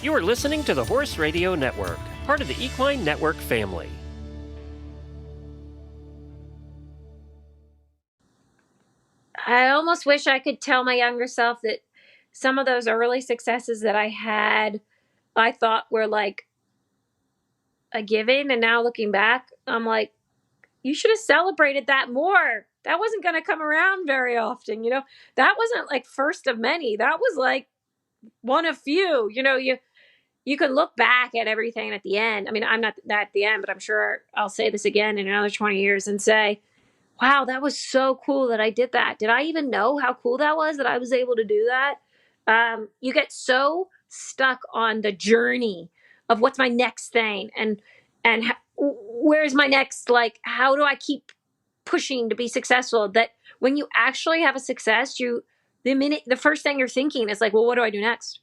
You are listening to the Horse Radio Network, part of the Equine Network family. I almost wish I could tell my younger self that some of those early successes that I had, I thought were like a given. And now looking back, I'm like, you should have celebrated that more. That wasn't going to come around very often. That wasn't like first of many. That was like one of few. You can look back at everything at the end. I mean, I'm not at the end, but I'm sure I'll say this again in another 20 years and say, wow, that was so cool that I did that. Did I even know how cool that was that I was able to do that? You get so stuck on the journey of what's my next thing and where's my next, like, how do I keep pushing to be successful, that when you actually have a success, the first thing you're thinking is like, well, what do I do next?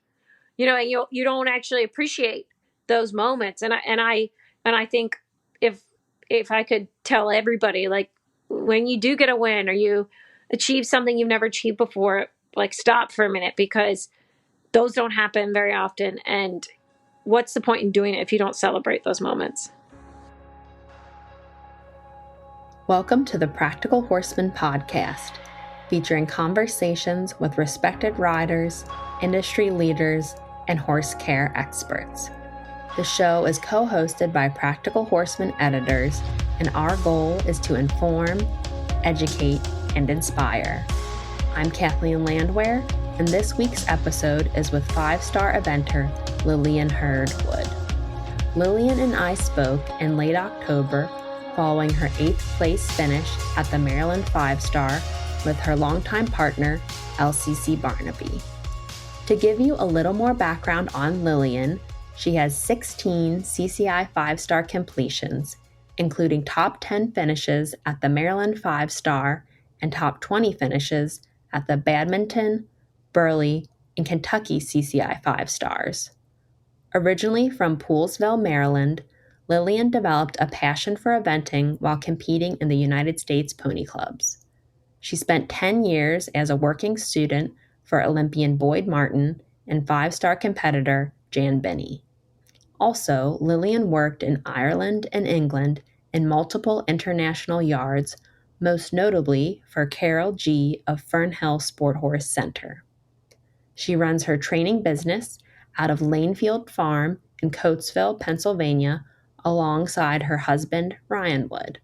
And you don't actually appreciate those moments. And I think if I could tell everybody, like, when you do get a win or you achieve something you've never achieved before, like, stop for a minute, because those don't happen very often. And what's the point in doing it if you don't celebrate those moments? Welcome to the Practical Horseman podcast, featuring conversations with respected riders, industry leaders, and horse care experts. The show is co-hosted by Practical Horseman editors, and our goal is to inform, educate, and inspire. I'm Kathleen Landwehr, and this week's episode is with 5-star eventer Lillian Herdwood. Lillian and I spoke in late October following her 8th place finish at the Maryland 5-star with her longtime partner, LCC Barnaby. To give you a little more background on Lillian, she has 16 CCI 5-star completions, including top 10 finishes at the Maryland 5-star and top 20 finishes at the Badminton, Burghley, and Kentucky CCI 5-stars. Originally from Poolesville, Maryland, Lillian developed a passion for eventing while competing in the United States pony clubs. She spent 10 years as a working student for Olympian Boyd Martin and 5-star competitor Jan Byyny. Also, Lillian worked in Ireland and England in multiple international yards, most notably for Carol G. of Fernhill Sport Horse Center. She runs her training business out of Lanefield Farm in Coatesville, Pennsylvania, alongside her husband, Ryan Wood.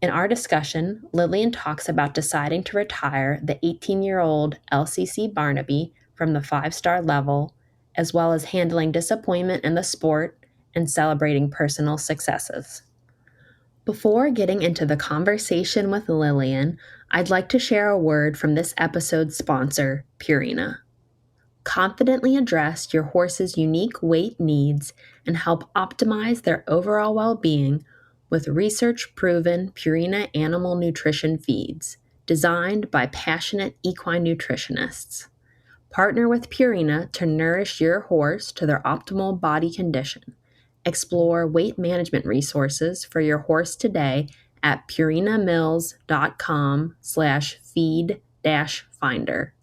In our discussion, Lillian talks about deciding to retire the 18-year-old LCC Barnaby from the 5-star level, as well as handling disappointment in the sport and celebrating personal successes. Before getting into the conversation with Lillian, I'd like to share a word from this episode's sponsor, Purina. Confidently address your horse's unique weight needs and help optimize their overall well-being with research-proven Purina animal nutrition feeds designed by passionate equine nutritionists. Partner with Purina to nourish your horse to their optimal body condition. Explore weight management resources for your horse today at purinamills.com/feed-finder.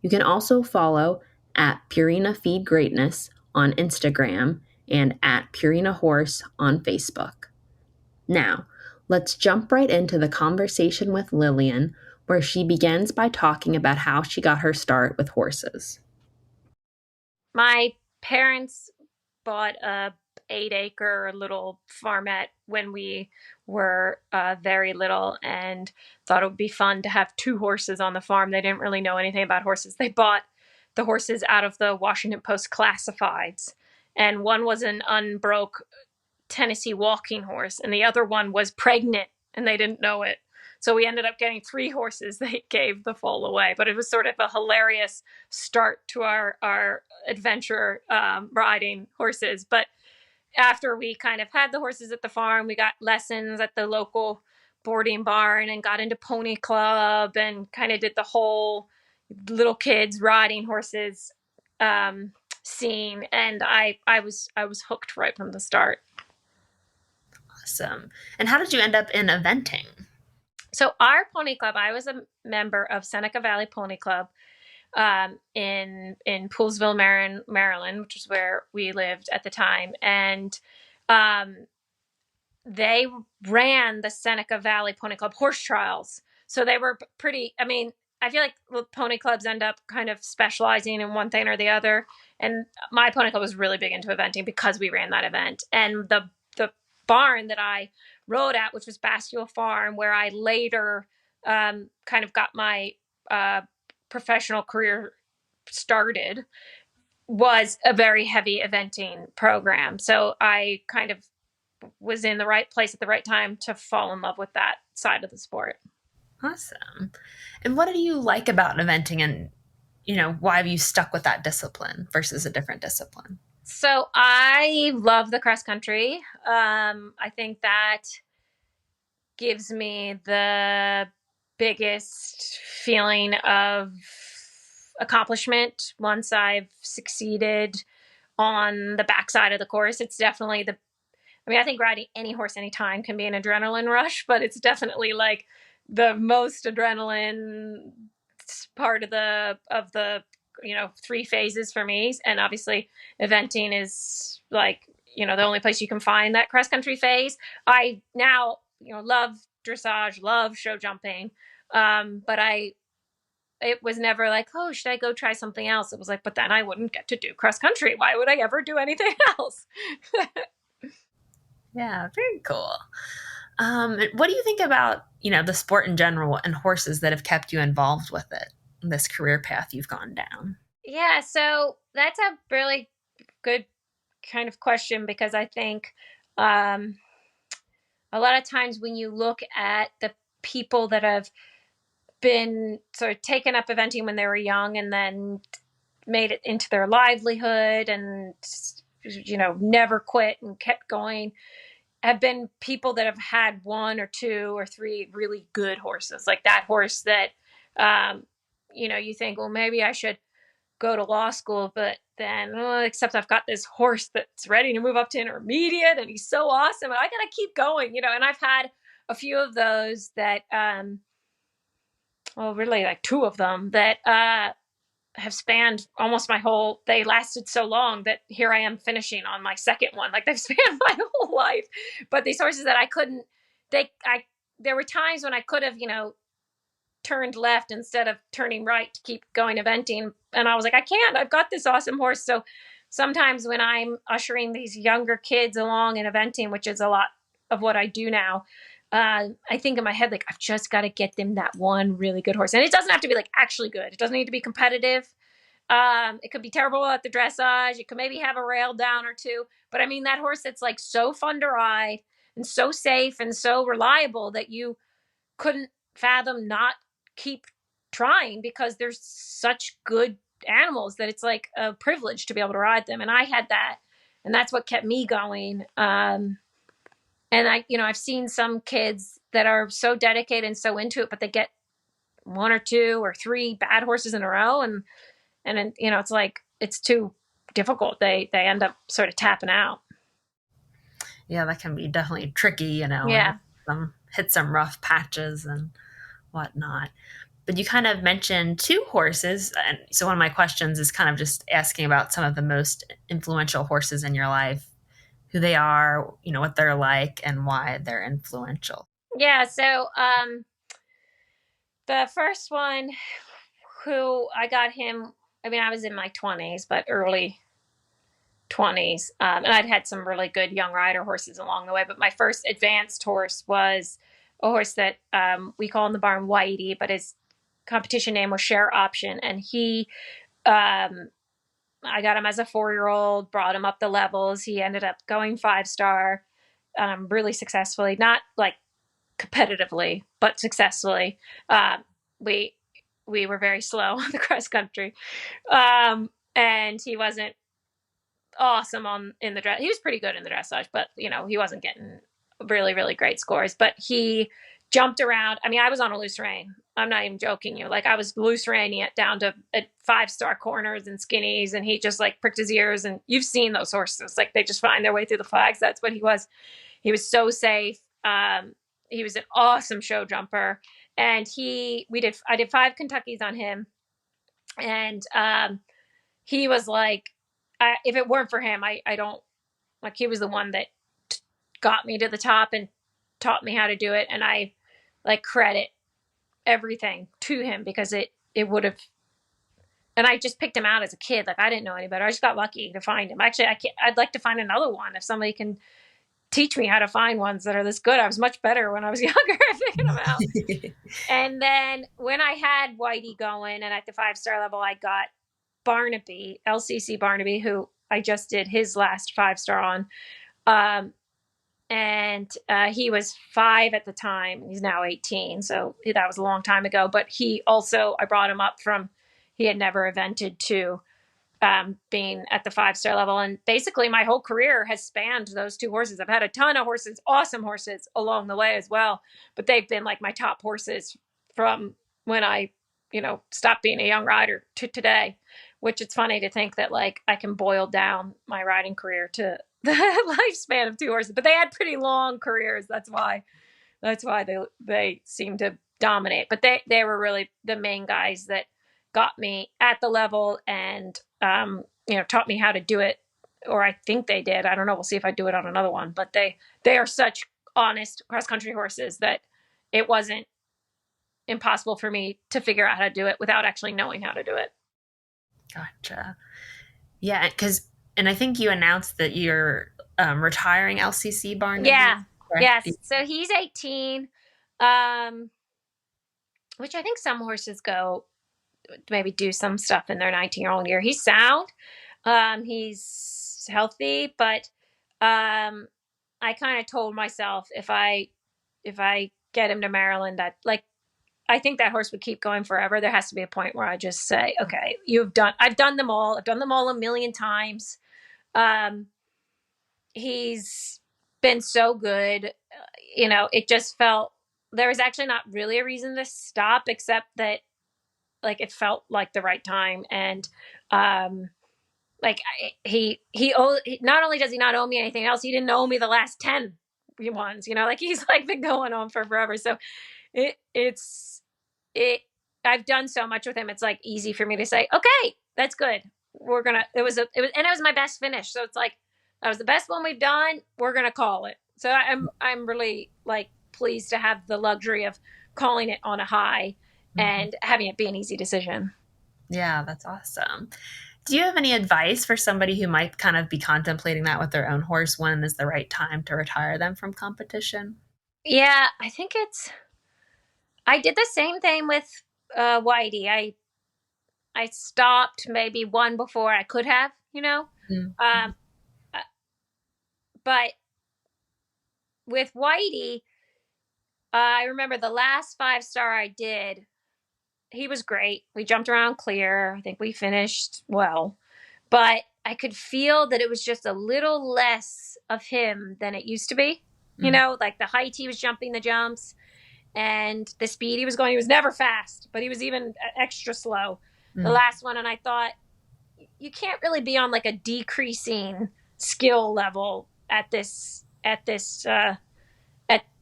You can also follow at Purina Feed Greatness on Instagram and at Purina Horse on Facebook. Now, let's jump right into the conversation with Lillian, where she begins by talking about how she got her start with horses. My parents bought a 8-acre little farmette when we were very little and thought it would be fun to have 2 horses on the farm. They didn't really know anything about horses. They bought the horses out of the Washington Post classifieds, and one was an unbroke Tennessee walking horse, and the other one was pregnant, and they didn't know it. So we ended up getting 3 horses. They gave the foal away, but it was sort of a hilarious start to our adventure riding horses. But after we kind of had the horses at the farm, we got lessons at the local boarding barn and got into pony club and kind of did the whole little kids riding horses scene. And I was hooked right from the start. Awesome. And how did you end up in eventing? So our pony club, I was a member of Seneca Valley Pony Club, in Poolesville, Maryland, which is where we lived at the time. And they ran the Seneca Valley Pony Club horse trials. So they were pretty, I mean, I feel like pony clubs end up kind of specializing in one thing or the other. And my pony club was really big into eventing because we ran that event. And the barn that I rode at, which was Burghley Farm, where I later kind of got my professional career started, was a very heavy eventing program. So I kind of was in the right place at the right time to fall in love with that side of the sport. Awesome. And what do you like about eventing, and, why have you stuck with that discipline versus a different discipline? So I love the cross country. I think that gives me the biggest feeling of accomplishment once I've succeeded on the backside of the course. It's definitely I think riding any horse anytime can be an adrenaline rush, but it's definitely like the most adrenaline part of the 3 phases for me. And obviously eventing is like, the only place you can find that cross country phase. I now, love dressage, love show jumping. But it was never like, oh, should I go try something else? It was like, but then I wouldn't get to do cross country. Why would I ever do anything else? Yeah, very cool. What do you think about, the sport in general and horses that have kept you involved with it, this career path you've gone down? Yeah, so that's a really good kind of question, because I think a lot of times when you look at the people that have been sort of taken up eventing when they were young and then made it into their livelihood and, never quit and kept going, have been people that have had 1 or 2 or 3 really good horses, like that horse that, you think, well, maybe I should go to law school, but then, except I've got this horse that's ready to move up to intermediate and he's so awesome and I got to keep going, and I've had a few of those that, really like 2 of them that, have spanned almost they lasted so long that here I am finishing on my second one. Like they've spanned my whole life. But these horses that I couldn't, there were times when I could have, turned left instead of turning right to keep going eventing. And I was like, I can't, I've got this awesome horse. So sometimes when I'm ushering these younger kids along in eventing, which is a lot of what I do now, I think in my head, like, I've just got to get them that one really good horse. And it doesn't have to be like actually good. It doesn't need to be competitive. It could be terrible at the dressage. It could maybe have a rail down or 2. But I mean, that horse that's like so fun to ride and so safe and so reliable that you couldn't fathom not keep trying, because there's such good animals that it's like a privilege to be able to ride them. And I had that, and that's what kept me going. And I've seen some kids that are so dedicated and so into it, but they get 1 or 2 or 3 bad horses in a row. And it's like, it's too difficult. They end up sort of tapping out. Yeah, that can be definitely tricky, Yeah. Hit some rough patches and whatnot. But you kind of mentioned 2 horses. And so one of my questions is kind of just asking about some of the most influential horses in your life, who they are, what they're like, and why they're influential. Yeah. So the first one, who I got him, I was in my 20s, but early 20s. And I'd had some really good young rider horses along the way. But my first advanced horse was a horse that we call in the barn Whitey, but his competition name was Share Option. And he, I got him as a 4-year-old, brought him up the levels. He ended up going 5-star really successfully, not like competitively, but successfully. We were very slow on the cross country. And he wasn't awesome in the dress. He was pretty good in the dressage, but he wasn't getting really, really great scores, but he jumped around. I was on a loose rein. I'm not even joking you. Like, I was loose reining it down to 5-star corners and skinnies, and he just like pricked his ears. And you've seen those horses, like they just find their way through the flags. That's what he was. He was so safe. He was an awesome show jumper. And I did 5 Kentuckys on him. And he was like, if it weren't for him, I don't, like, he was the one that got me to the top and taught me how to do it. And I like credit everything to him, because it would have, and I just picked him out as a kid. Like, I didn't know any better. I just got lucky to find him. Actually, I'd like to find another one. If somebody can teach me how to find ones that are this good. I was much better when I was younger at picking them out. And then when I had Whitey going, and at the 5-star level, I got Barnaby, LCC Barnaby, who I just did his last 5-star on. And he was 5 at the time. He's now 18. So that was a long time ago. But he also, I brought him up from, he had never evented, to being at the 5-star level. And basically my whole career has spanned those 2 horses. I've had a ton of horses, awesome horses along the way as well. But they've been like my top horses from when I, stopped being a young rider to today, which it's funny to think that like I can boil down my riding career to the lifespan of 2 horses, but they had pretty long careers. That's why they seem to dominate. But they were really the main guys that got me at the level and, taught me how to do it, or I think they did. I don't know. We'll see if I do it on another one, but they are such honest cross-country horses that it wasn't impossible for me to figure out how to do it without actually knowing how to do it. Gotcha. Yeah. And I think you announced that you're retiring LCC Barnaby. Yeah. Correct? Yes. So he's 18, which I think some horses go maybe do some stuff in their 19-year-old year. He's sound. He's healthy, but I kind of told myself if I get him to Maryland, that like, I think that horse would keep going forever. There has to be a point where I just say, okay, I've done them all. I've done them all a million times. He's been so good. It just felt, there was actually not really a reason to stop, except that like it felt like the right time. And like he not only does he not owe me anything else, he didn't owe me the last 10 ones, like he's like been going on for forever. So I've done so much with him. It's like easy for me to say, okay, that's good. It was my best finish. So it's like, that was the best one we've done. We're going to call it. So I'm really like pleased to have the luxury of calling it on a high and having it be an easy decision. Yeah, that's awesome. Do you have any advice for somebody who might kind of be contemplating that with their own horse? When is the right time to retire them from competition? Yeah, I think I did the same thing with Whitey. I stopped maybe one before I could have, but with Whitey, I remember the last 5-star I did, he was great. We jumped around clear. I think we finished well, but I could feel that it was just a little less of him than it used to be. Like the height he was jumping the jumps and the speed he was going. He was never fast, but he was even extra slow the last one. And I thought, you can't really be on like a decreasing skill level at the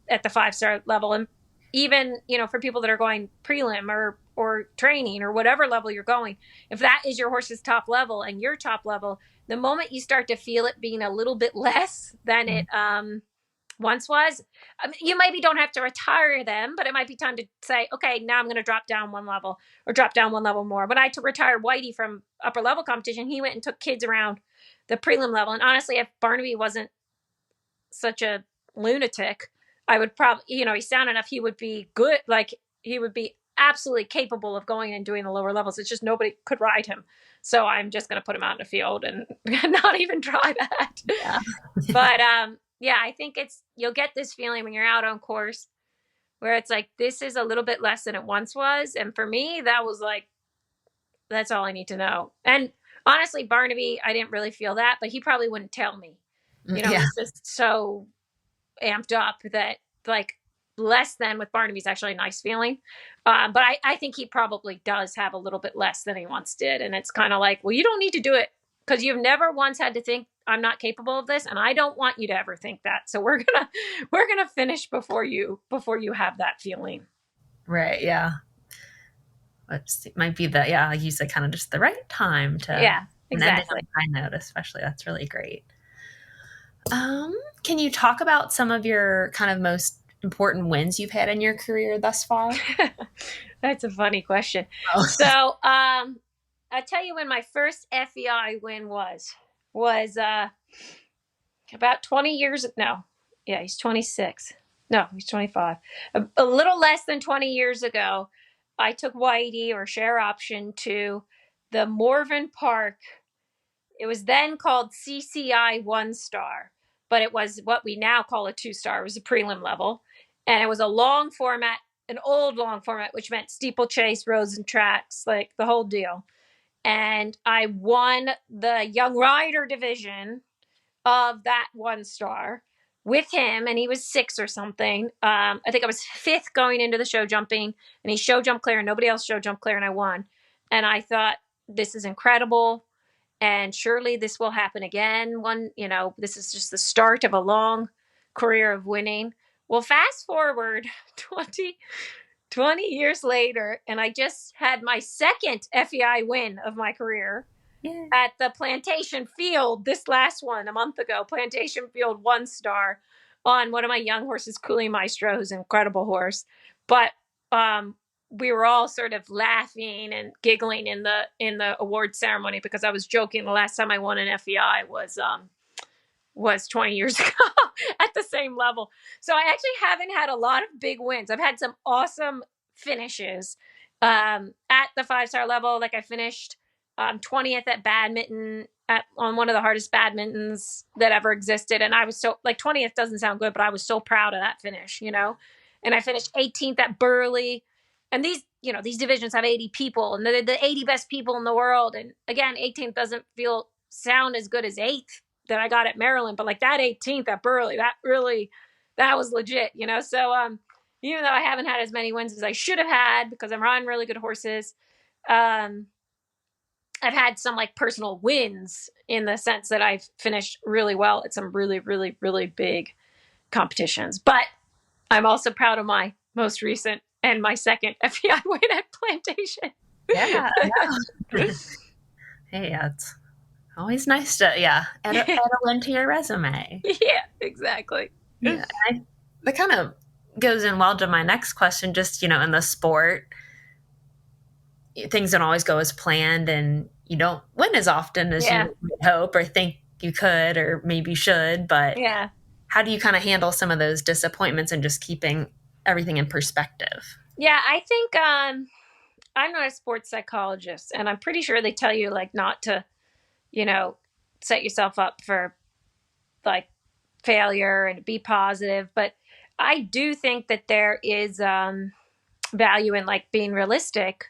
5-star level. And even, for people that are going prelim or training or whatever level you're going, if that is your horse's top level and your top level, the moment you start to feel it being a little bit less than it once was, you maybe don't have to retire them, but it might be time to say, okay, now I'm going to drop down one level or drop down one level more. When I retired Whitey from upper level competition, he went and took kids around the prelim level. And honestly, if Barnaby wasn't such a lunatic, I would probably, he's sound enough, he would be good. Like he would be absolutely capable of going and doing the lower levels. It's just nobody could ride him. So I'm just going to put him out in the field and not even try that. Yeah. But yeah, I think you'll get this feeling when you're out on course where it's like, this is a little bit less than it once was. And for me, that was like, that's all I need to know. And honestly, Barnaby, I didn't really feel that, but he probably wouldn't tell me. He's just so amped up that like less than with Barnaby is actually a nice feeling. But I think he probably does have a little bit less than he once did. And it's kind of like, well, you don't need to do it because you've never once had to think I'm not capable of this. And I don't want you to ever think that. So we're going to finish before you have that feeling. Right. Yeah. it might be like you said, kind of just the right time to exactly. end on a high note, especially. That's really great. Can you talk about some of your kind of most important wins you've had in your career thus far? That's a funny question. Oh. So, I'll tell you when my first FEI win was about 20 years. No, yeah, he's 26. No, he's 25. A little less than 20 years ago, I took Whitey or share option to the Morven Park. It was then called CCI 1-star, but it was what we now call a 2-star. It was a prelim level. And it was a long format, an old long format, which meant steeplechase, rows and tracks, like the whole deal. And I won the young rider division of that 1-star with him, and he was 6 or something. I think I was 5th going into the show jumping, and he show jump clear, and nobody else show jump clear, and I won. And I thought, this is incredible, and surely this will happen again. This is just the start of a long career of winning. Well, fast forward 20 years later, and I just had my second FEI win of my career. Yeah. At the Plantation Field, this last one a month ago, Plantation Field 1-star on one of my young horses, Coolie Maestro, who's an incredible horse. But we were all sort of laughing and giggling in the award ceremony because I was joking. The last time I won an FEI was 20 years ago at the same level. So I actually haven't had a lot of big wins. I've had some awesome finishes at the 5-star level. Like I finished 20th at badminton on one of the hardest badmintons that ever existed. And I was so, like, 20th doesn't sound good, but I was so proud of that finish, and I finished 18th at Burghley. And these divisions have 80 people, and they're the 80 best people in the world. And again, 18th doesn't sound as good as 8th that I got at Maryland, but like that 18th at Burghley, that was legit, So, even though I haven't had as many wins as I should have had because I'm riding really good horses, I've had some like personal wins in the sense that I've finished really well at some really, really, really big competitions. But I'm also proud of my most recent and my second FEI win at Plantation. Yeah. Hey, it's always nice to, add a win to your resume. Yeah, exactly. Yeah, that kind of goes in well to my next question, just, in the sport, things don't always go as planned and you don't win as often as you would hope or think you could or maybe should, but how do you kind of handle some of those disappointments and just keeping everything in perspective? Yeah, I think I'm not a sports psychologist, and I'm pretty sure they tell you like not to, set yourself up for like failure and be positive. But I do think that there is value in like being realistic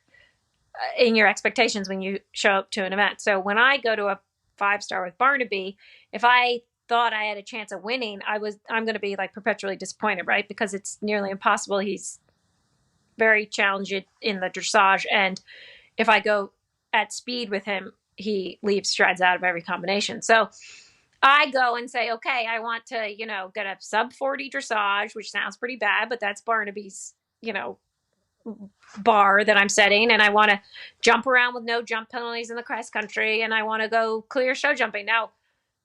in your expectations when you show up to an event. So when I go to a 5-star with Barnaby, if I thought I had a chance of winning, I'm going to be like perpetually disappointed, right? Because it's nearly impossible. He's very challenging in the dressage. And if I go at speed with him, he leaves strides out of every combination. So I go and say, okay, I want to, get a sub 40 dressage, which sounds pretty bad, but that's Barnaby's, bar that I'm setting. And I want to jump around with no jump penalties in the cross country. And I want to go clear show jumping. Now,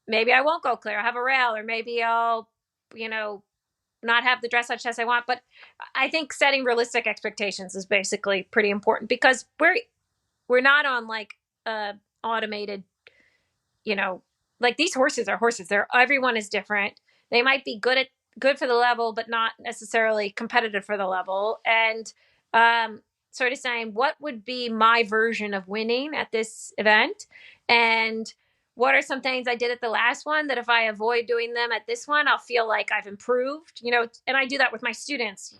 maybe I won't go clear. I'll have a rail, or maybe I'll, not have the dressage test I want. But I think setting realistic expectations is basically pretty important because we're not on like automated, like these horses are horses. Everyone is different. They might be good for the level, but not necessarily competitive for the level. And sort of saying, what would be my version of winning at this event? And what are some things I did at the last one that if I avoid doing them at this one, I'll feel like I've improved, and I do that with my students.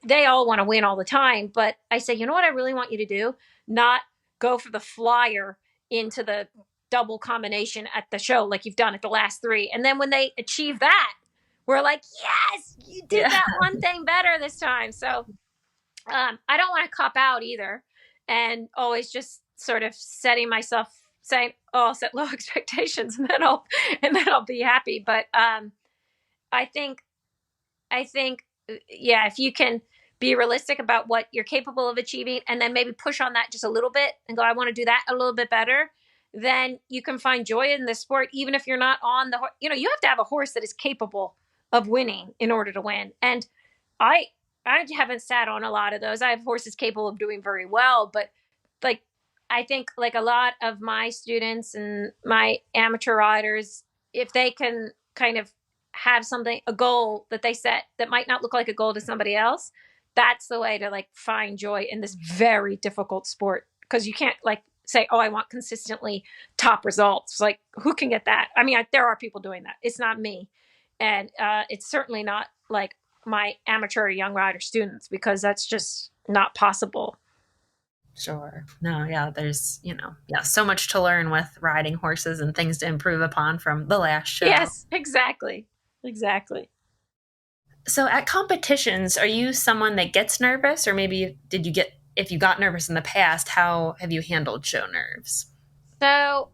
They all want to win all the time, but I say, you know what I really want you to do? Not go for the flyer into the double combination at the show like you've done at the last 3. And then when they achieve that, we're like, yes, you did that one thing better this time. So I don't want to cop out either, and always just sort of saying, oh, I'll set low expectations and then I'll be happy. But I think if you can be realistic about what you're capable of achieving, and then maybe push on that just a little bit and go, I want to do that a little bit better, then you can find joy in the sport, even if you're not on the horse. You have to have a horse that is capable of winning in order to win. And I haven't sat on a lot of those. I have horses capable of doing very well, but like, I think like a lot of my students and my amateur riders, if they can kind of have a goal that they set that might not look like a goal to somebody else, that's the way to like find joy in this very difficult sport. Because you can't like say, oh, I want consistently top results. Like, who can get that? I mean, there are people doing that. It's not me. And it's certainly not like my amateur young rider students, because that's just not possible. Sure. No, yeah, there's, so much to learn with riding horses and things to improve upon from the last show. Yes, exactly. Exactly. So at competitions, are you someone that gets nervous, or maybe if you got nervous in the past, how have you handled show nerves? So,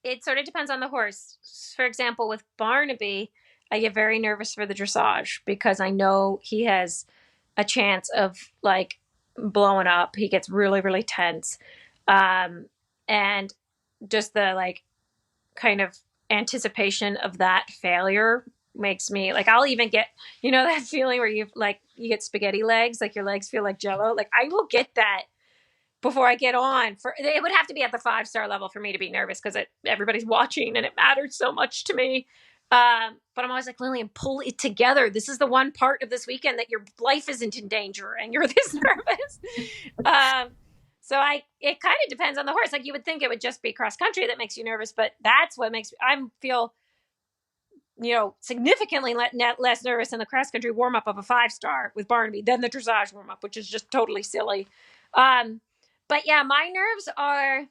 it sort of depends on the horse. For example, with Barnaby, I get very nervous for the dressage because I know he has a chance of like blowing up. He gets really, really tense. And just the like kind of anticipation of that failure makes me like, I'll even get, that feeling where you get spaghetti legs, like your legs feel like Jello. Like I will get that before I get on. It would have to be at the 5-star level for me to be nervous, because everybody's watching and it matters so much to me. But I'm always like, Lillian, pull it together. This is the one part of this weekend that your life isn't in danger and you're this nervous. So it kind of depends on the horse. Like you would think it would just be cross country that makes you nervous, but that's what makes I feel, significantly less nervous in the cross country warm up of a 5-star with Barnaby than the dressage warm up, which is just totally silly. But yeah, my nerves are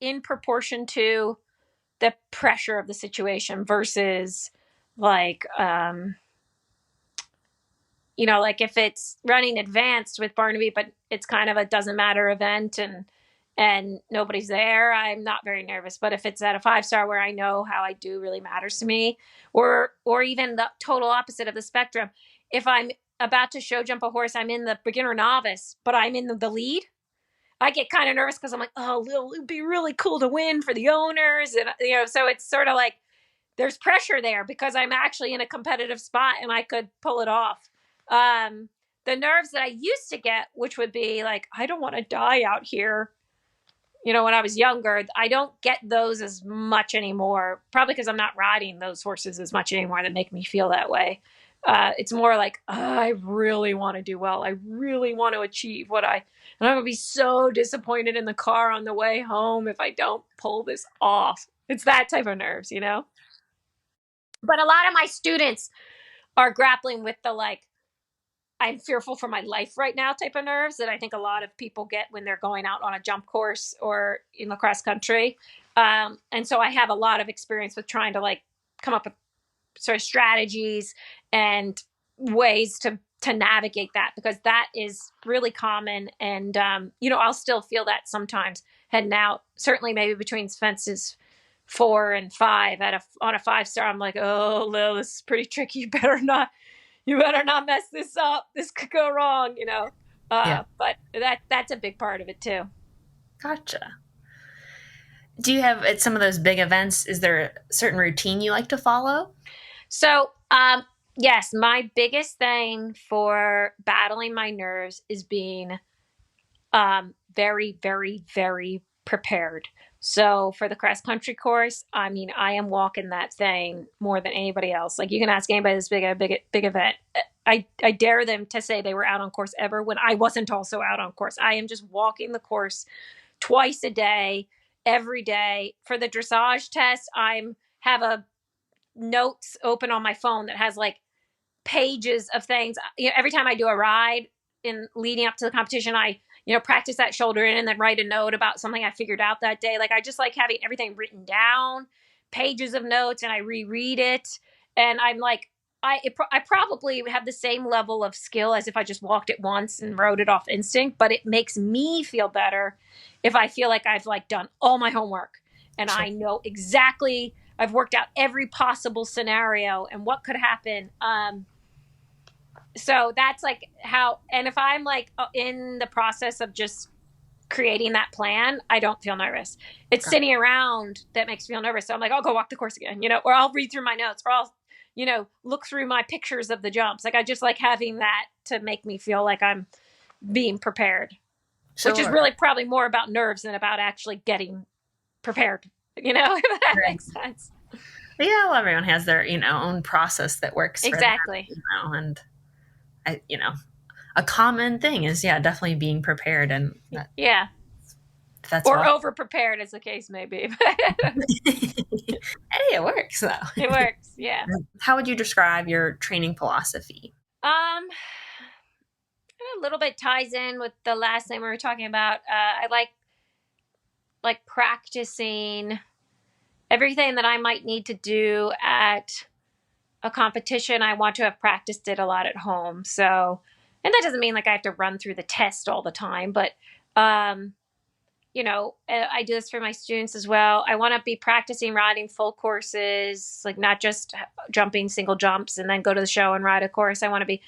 in proportion to the pressure of the situation versus like, like if it's running advanced with Barnaby, but it's kind of a doesn't matter event and nobody's there, I'm not very nervous. But if it's at a 5-star where I know how I do really matters to me, or even the total opposite of the spectrum, if I'm about to show jump a horse, I'm in the beginner novice, but I'm in the lead, I get kind of nervous because I'm like, oh, it would be really cool to win for the owners. And, so it's sort of like there's pressure there because I'm actually in a competitive spot and I could pull it off. The nerves that I used to get, which would be like, I don't want to die out here. When I was younger, I don't get those as much anymore, probably because I'm not riding those horses as much anymore that make me feel that way. It's more like, I really want to do well. I really want to achieve and I'm going to be so disappointed in the car on the way home if I don't pull this off. It's that type of nerves, But a lot of my students are grappling with the like, I'm fearful for my life right now type of nerves that I think a lot of people get when they're going out on a jump course or in the cross country. And so I have a lot of experience with trying to like come up with sort of strategies and ways to navigate that, because that is really common. And, I'll still feel that sometimes heading out, certainly maybe between fences 4 and 5 on a 5-star. I'm like, oh, Lil, this is pretty tricky. You better not mess this up. This could go wrong, Yeah. But that's a big part of it too. Gotcha. Do you have, at some of those big events, is there a certain routine you like to follow? So, yes, my biggest thing for battling my nerves is being very, very, very prepared. So for the cross country course, I mean, I am walking that thing more than anybody else. Like you can ask anybody this big event. I dare them to say they were out on course ever when I wasn't also out on course. I am just walking the course twice a day, every day. For the dressage test, I have a notes open on my phone that has like pages of things. Every time I do a ride in leading up to the competition, I practice that shoulder in and then write a note about something I figured out that day. Like I just like having everything written down, pages of notes, and I reread it. And I'm like, I probably have the same level of skill as if I just walked it once and wrote it off instinct, but it makes me feel better if I feel like I've like done all my homework and I know exactly, I've worked out every possible scenario and what could happen. So that's like how, and if I'm like in the process of just creating that plan, I don't feel nervous. It's sitting around that makes me feel nervous. So I'm like, I'll go walk the course again, or I'll read through my notes, or I'll, look through my pictures of the jumps. Like I just like having that to make me feel like I'm being prepared, which is really probably more about nerves than about actually getting prepared, if that makes sense. Yeah, well, everyone has their, own process that works exactly. for them, and a common thing is, definitely being prepared, and that's or over prepared, as the case may be. Hey, it works though. It works, yeah. How would you describe your training philosophy? A little bit ties in with the last thing we were talking about. I like practicing everything that I might need to do at a competition. I want to have practiced it a lot at home. So, and that doesn't mean like I have to run through the test all the time, but, I do this for my students as well. I want to be practicing riding full courses, like not just jumping single jumps and then go to the show and ride a course. I want to be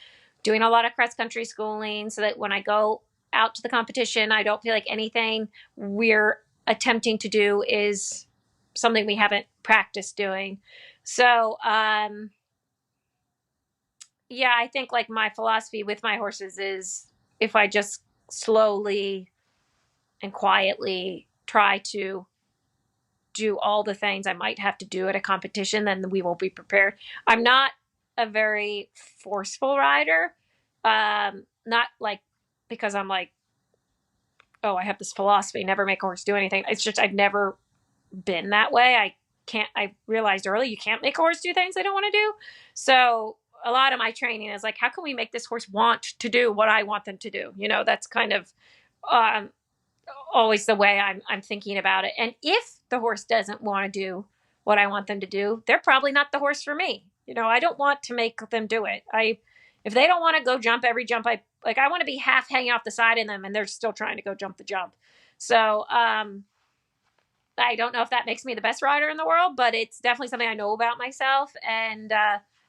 doing a lot of cross country schooling so that when I go out to the competition, I don't feel like anything we're attempting to do is something we haven't practiced doing. So, I think like my philosophy with my horses is if I just slowly and quietly try to do all the things I might have to do at a competition, then we will be prepared. I'm not a very forceful rider. Not like because I'm like, oh, I have this philosophy, never make a horse do anything. It's just I've never been that way. I realized early you can't make a horse do things they don't want to do. So a lot of my training is like, how can we make this horse want to do what I want them to do? That's kind of always the way I'm thinking about it. And if the horse doesn't want to do what I want them to do, they're probably not the horse for me. I don't want to make them do it. If they don't want to go jump every jump, I want to be half hanging off the side of them and they're still trying to go jump the jump. So, I don't know if that makes me the best rider in the world, but it's definitely something I know about myself. And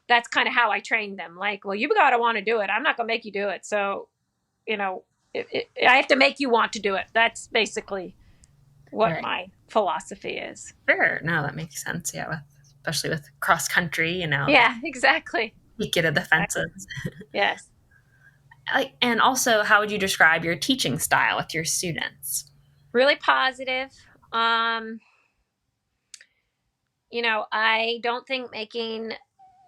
that's kind of how I train them. Like, well, you got to want to do it. I'm not going to make you do it. So, I have to make you want to do it. That's basically what my philosophy is. Sure. No, that makes sense. Yeah. Especially with cross country, Yeah, exactly. You get a defenses. Yes. And also, how would you describe your teaching style with your students? Really positive. I don't think making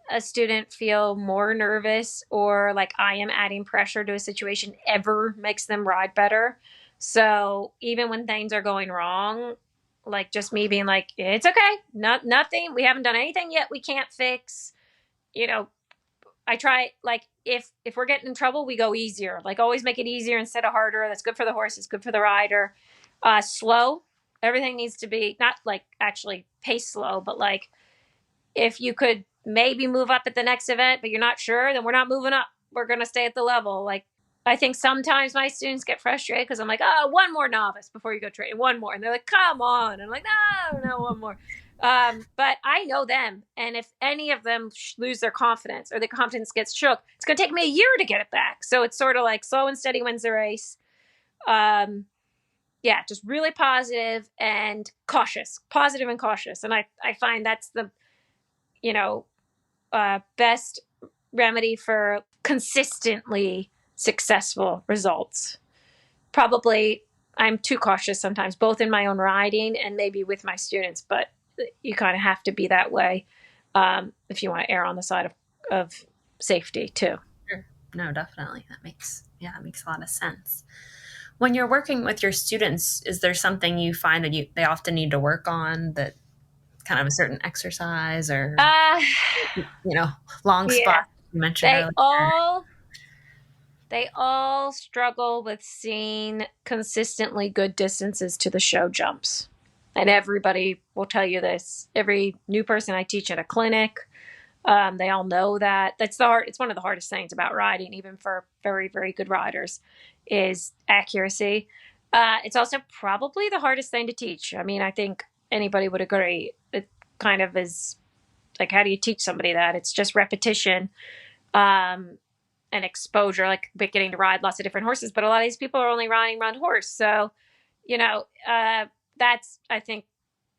a student feel more nervous or like I am adding pressure to a situation ever makes them ride better. So even when things are going wrong, like just me being like, it's okay, nothing, we haven't done anything yet we can't fix. I try, like, if we're getting in trouble, we go easier. Like, always make it easier instead of harder. That's good for the horse. It's good for the rider. Slow. Everything needs to be, not, like, actually pace slow, but, like, if you could maybe move up at the next event, but you're not sure, then we're not moving up. We're going to stay at the level. Like, I think sometimes my students get frustrated because I'm like, oh, one more novice before you go train. One more. And they're like, come on. And I'm like, no, one more. But I know them. And if any of them lose their confidence or the confidence gets shook, it's going to take me a year to get it back. So it's sort of like slow and steady wins the race. Just really positive and cautious, positive and cautious. And I find that's the, best remedy for consistently successful results. Probably I'm too cautious sometimes, both in my own riding and maybe with my students, but you kind of have to be that way if you want to err on the side of safety too. Sure. No, definitely. That makes a lot of sense. When you're working with your students, is there something you find that they often need to work on, that kind of a certain exercise or, long spot you mentioned earlier? They all struggle with seeing consistently good distances to the show jumps. And everybody will tell you this. Every new person I teach at a clinic, they all know that. It's one of the hardest things about riding, even for very, very good riders, is accuracy. It's also probably the hardest thing to teach. I mean, I think anybody would agree. It kind of is like, how do you teach somebody that? It's just repetition. and exposure, like getting to ride lots of different horses. But a lot of these people are only riding one horse. So, that's, I think,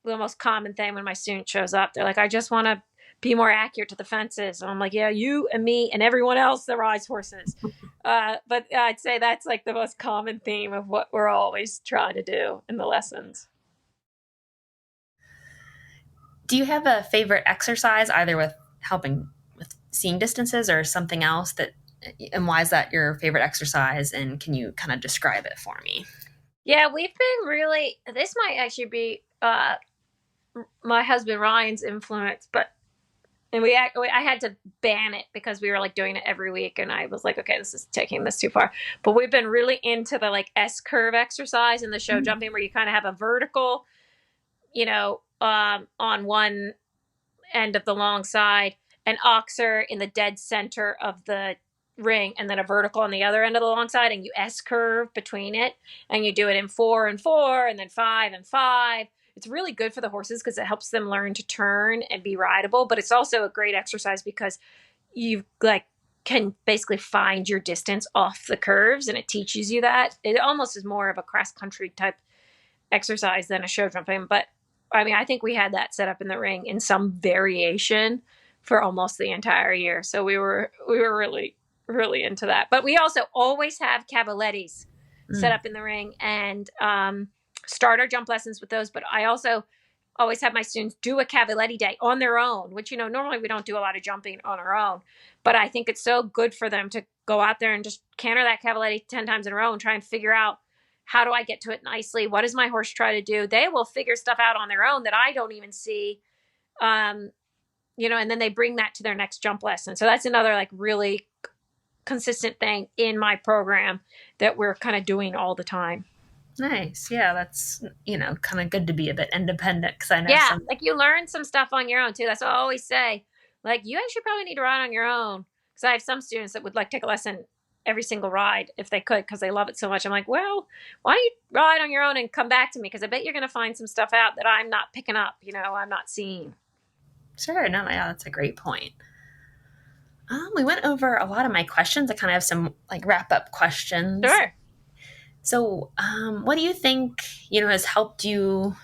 the most common thing when my student shows up. They're like, I just want to be more accurate to the fences. And I'm like, yeah, you and me and everyone else that rides horses. But I'd say that's like the most common theme of what we're always trying to do in the lessons. Do you have a favorite exercise, either with helping with seeing distances or something else and why is that your favorite exercise? And can you kind of describe it for me? Yeah, we've been this might actually be my husband Ryan's influence, and I had to ban it because we were like doing it every week, and I was like, okay, this is taking this too far. But we've been really into the like S curve exercise in the show jumping, where you kind of have a vertical, on one end of the long side, an oxer in the dead center of the ring, and then a vertical on the other end of the long side, and you S curve between it, and you do it in 4 and 4, and then 5 and 5. It's really good for the horses because it helps them learn to turn and be rideable, but it's also a great exercise because you can basically find your distance off the curves, and it teaches you that. It almost is more of a cross country type exercise than a show jumping. But I mean, I think we had that set up in the ring in some variation for almost the entire year. So we were really, really into that. But we also always have cavalettis set up in the ring, and start our jump lessons with those. But I also always have my students do a cavaletti day on their own, which, normally we don't do a lot of jumping on our own. But I think it's so good for them to go out there and just canter that cavaletti 10 times in a row and try and figure out, how do I get to it nicely? What does my horse try to do? They will figure stuff out on their own that I don't even see. And then they bring that to their next jump lesson. So that's another like really consistent thing in my program that we're kind of doing all the time. Nice. Yeah, that's, kind of good to be a bit independent, because I know like you learn some stuff on your own too. That's what I always say. Like, you actually probably need to ride on your own, because I have some students that would like take a lesson every single ride if they could, because they love it so much. I'm like, well, why don't you ride on your own and come back to me? Because I bet you're going to find some stuff out that I'm not picking up, I'm not seeing. Sure. No, yeah, that's a great point. We went over a lot of my questions. I kind of have some like wrap up questions. Sure. So what do you think, has helped you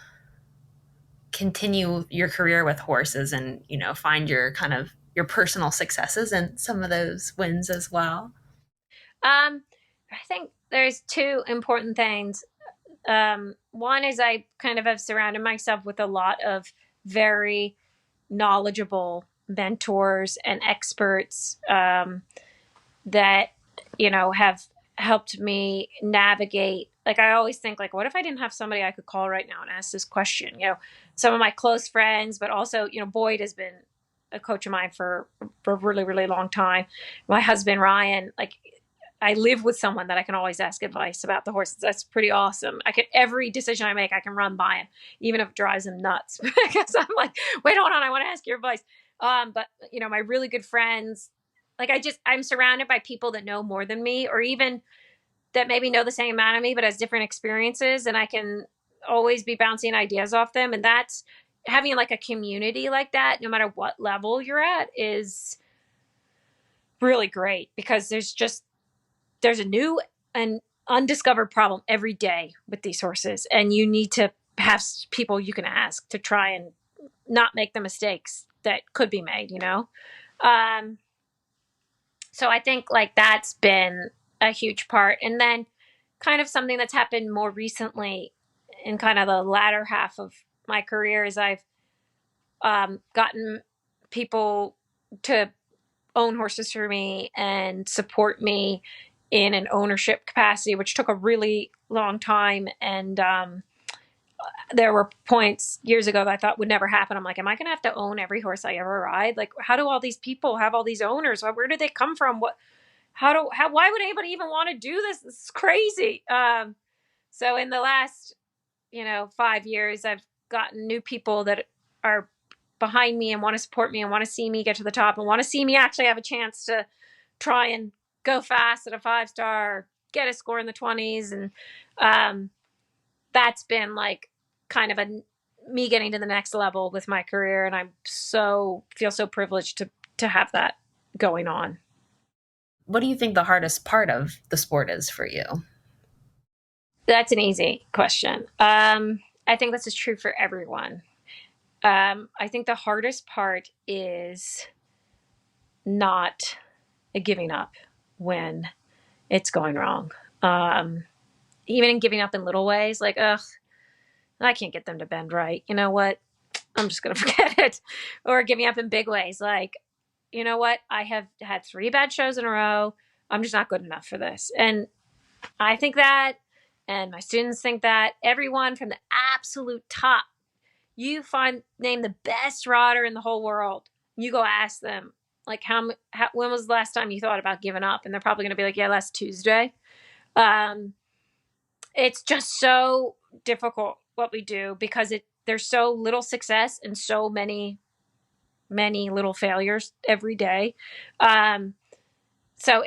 continue your career with horses and, find your kind of your personal successes and some of those wins as well? I think there's two important things. One is I kind of have surrounded myself with a lot of very knowledgeable mentors and experts that, have helped me navigate. Like, I always think, like, what if I didn't have somebody I could call right now and ask this question? Some of my close friends, but also, Boyd has been a coach of mine for a really, really long time. My husband, Ryan, like, I live with someone that I can always ask advice about the horses. That's pretty awesome. Every decision I make, I can run by him, even if it drives him nuts. Because I'm like, wait, hold on, I want to ask your advice. But my really good friends, like, I'm surrounded by people that know more than me, or even that maybe know the same amount of me, but has different experiences. And I can always be bouncing ideas off them. And that's having like a community like that, no matter what level you're at, is really great, because there's a new and undiscovered problem every day with these horses. And you need to have people you can ask to try and not make the mistakes that could be made, So I think like that's been a huge part. And then kind of something that's happened more recently in kind of the latter half of my career is I've gotten people to own horses for me and support me in an ownership capacity, which took a really long time. And there were points years ago that I thought would never happen. I'm like, am I going to have to own every horse I ever ride? Like, how do all these people have all these owners? Where do they come from? Why would anybody even want to do this? This is crazy. So in the last, 5 years, I've gotten new people that are behind me and want to support me and want to see me get to the top and want to see me actually have a chance to try and go fast at a 5-star, get a score in the 20s. And that's been like kind of me getting to the next level with my career. And I'm feel so privileged to have that going on. what do you think the hardest part of the sport is for you? That's an easy question. I think this is true for everyone. I think the hardest part is not giving up when it's going wrong. Even in giving up in little ways, like, ugh, I can't get them to bend right. You know what? I'm just going to forget it. Or giving up in big ways, like, you know what? I have had 3 bad shows in a row. I'm just not good enough for this. And I think that, and my students think that. Everyone from the absolute top, name the best rodder in the whole world. You go ask them, like, when was the last time you thought about giving up? And they're probably going to be like, yeah, last Tuesday. It's just so difficult what we do because there's so little success and so many little failures every day. So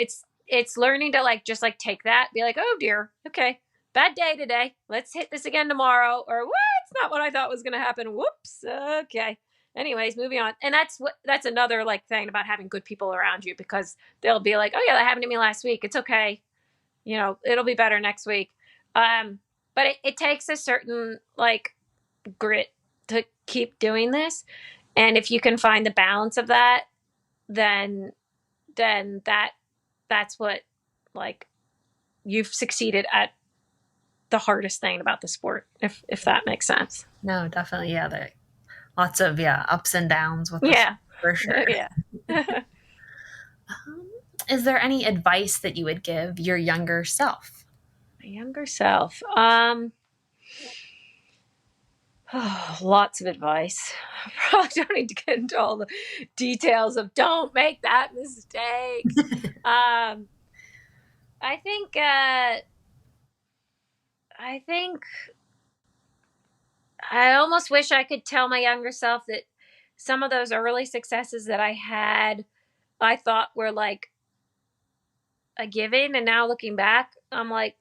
it's learning to just take that, be like, oh dear, okay, bad day today. Let's hit this again tomorrow. Or what? It's not what I thought was going to happen. Whoops. Okay. Anyways, moving on. And that's another thing about having good people around you, because they'll be like, oh yeah, that happened to me last week. It's okay. It'll be better next week. But it takes a certain grit to keep doing this. And if you can find the balance of that, then that's what you've succeeded at the hardest thing about the sport, if that makes sense. No, definitely. Yeah. There lots of ups and downs with this, for sure. Yeah. Is there any advice that you would give your younger self? My younger self. Lots of advice. I probably don't need to get into all the details of don't make that mistake. I think I almost wish I could tell my younger self that some of those early successes that I had, I thought were a given. And now looking back, I'm like,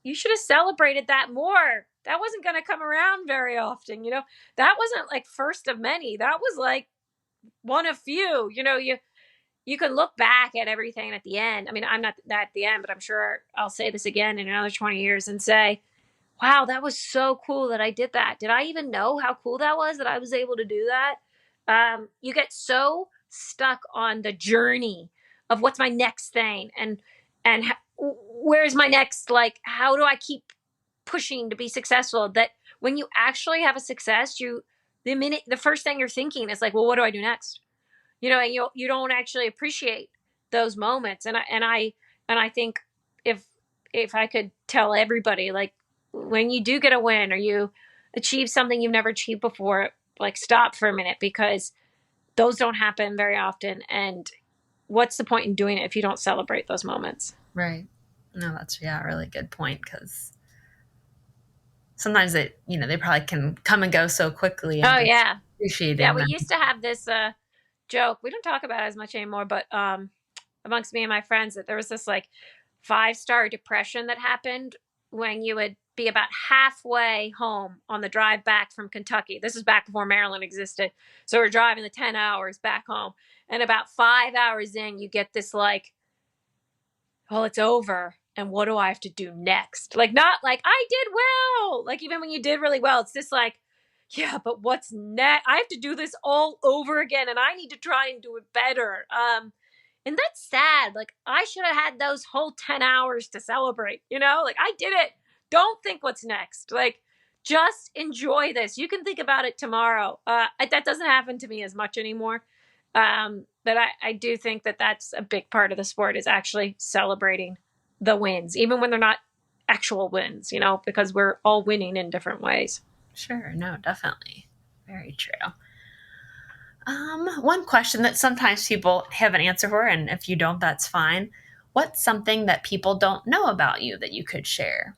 you should have celebrated that more. That wasn't going to come around very often. That wasn't first of many. That was one of few. You can look back at everything at the end. I mean, I'm not at the end, but I'm sure I'll say this again in another 20 years and say, wow, that was so cool that I did that. Did I even know how cool that was that I was able to do that? You get so stuck on the journey of what's my next thing and where's my next, how do I keep pushing to be successful, that when you actually have a success, the first thing you're thinking is well, what do I do next? And you don't actually appreciate those moments. And I think if I could tell everybody, when you do get a win or you achieve something you've never achieved before, stop for a minute, because those don't happen very often. And what's the point in doing it if you don't celebrate those moments? Right. No, that's a really good point, because sometimes they probably can come and go so quickly. Oh yeah. Appreciate it. Yeah. We used to have this joke. We don't talk about it as much anymore, but amongst me and my friends, that there was this 5-star depression that happened when you would be about halfway home on the drive back from Kentucky. This is back before Maryland existed. So we're driving the 10 hours back home. And about 5 hours in, you get this well, it's over. And what do I have to do next? Not I did well. Even when you did really well, it's this yeah, but what's next? I have to do this all over again, and I need to try and do it better. And that's sad. I should have had those whole 10 hours to celebrate, I did it. Don't think what's next. Just enjoy this. You can think about it tomorrow. That doesn't happen to me as much anymore. But I do think that that's a big part of the sport, is actually celebrating the wins, even when they're not actual wins, because we're all winning in different ways. Sure. No, definitely. Very true. One question that sometimes people have an answer for, and if you don't, that's fine. What's something that people don't know about you that you could share?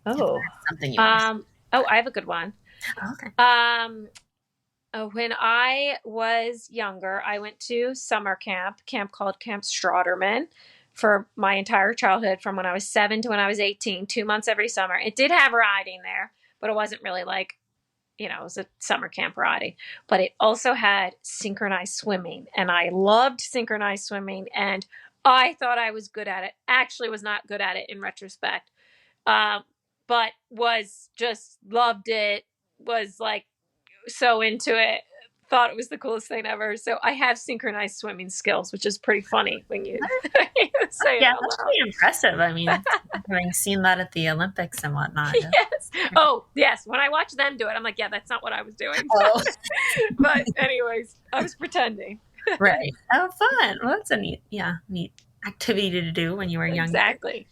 Oh, something you want I have a good one. Okay. When I was younger, I went to summer camp called Camp Strawderman for my entire childhood, from when I was 7 to when I was 18, 2 months every summer. It did have riding there, but it wasn't really it was a summer camp riding. But it also had synchronized swimming, and I loved synchronized swimming. And I thought I was good at it. Actually was not good at it in retrospect. But was just loved it, was like so into it, thought it was the coolest thing ever. So I have synchronized swimming skills, which is pretty funny when you say it Yeah, out that's loud. pretty impressive. I mean, having seen that at the Olympics and whatnot. Yes. Oh, yes. When I watch them do it, I'm like, yeah, that's not what I was doing. Oh. But anyways, I was pretending. Right. Oh, fun. Well, that's a neat activity to do when you were younger. Exactly.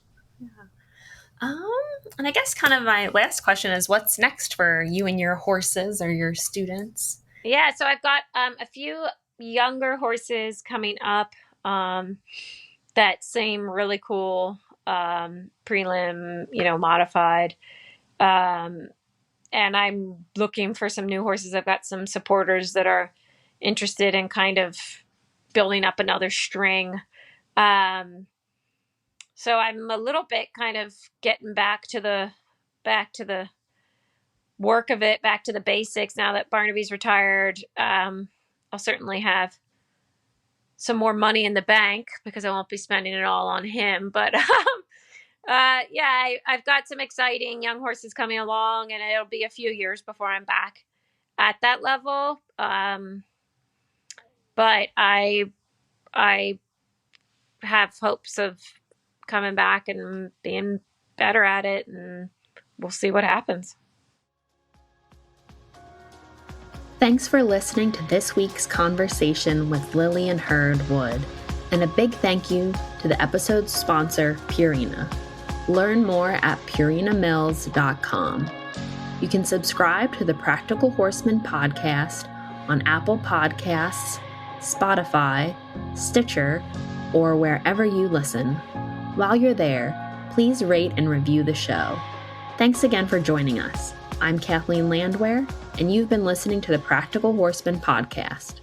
And I guess kind of my last question is, what's next for you and your horses or your students? Yeah, so I've got a few younger horses coming up that seem really cool, prelim, modified. And I'm looking for some new horses. I've got some supporters that are interested in kind of building up another string. So I'm a little bit kind of getting back to the work of it, back to the basics. Now that Barnaby's retired, I'll certainly have some more money in the bank because I won't be spending it all on him. But I've got some exciting young horses coming along, and it'll be a few years before I'm back at that level. But I have hopes of coming back and being better at it, and we'll see what happens. Thanks for listening to this week's conversation with Lillian Wood, and a big thank you to the episode's sponsor, Purina. Learn more at purinamills.com. You can subscribe to the Practical Horseman podcast on Apple Podcasts, Spotify, Stitcher, or wherever you listen. While you're there, please rate and review the show. Thanks again for joining us. I'm Kathleen Landwehr, and you've been listening to the Practical Horseman podcast.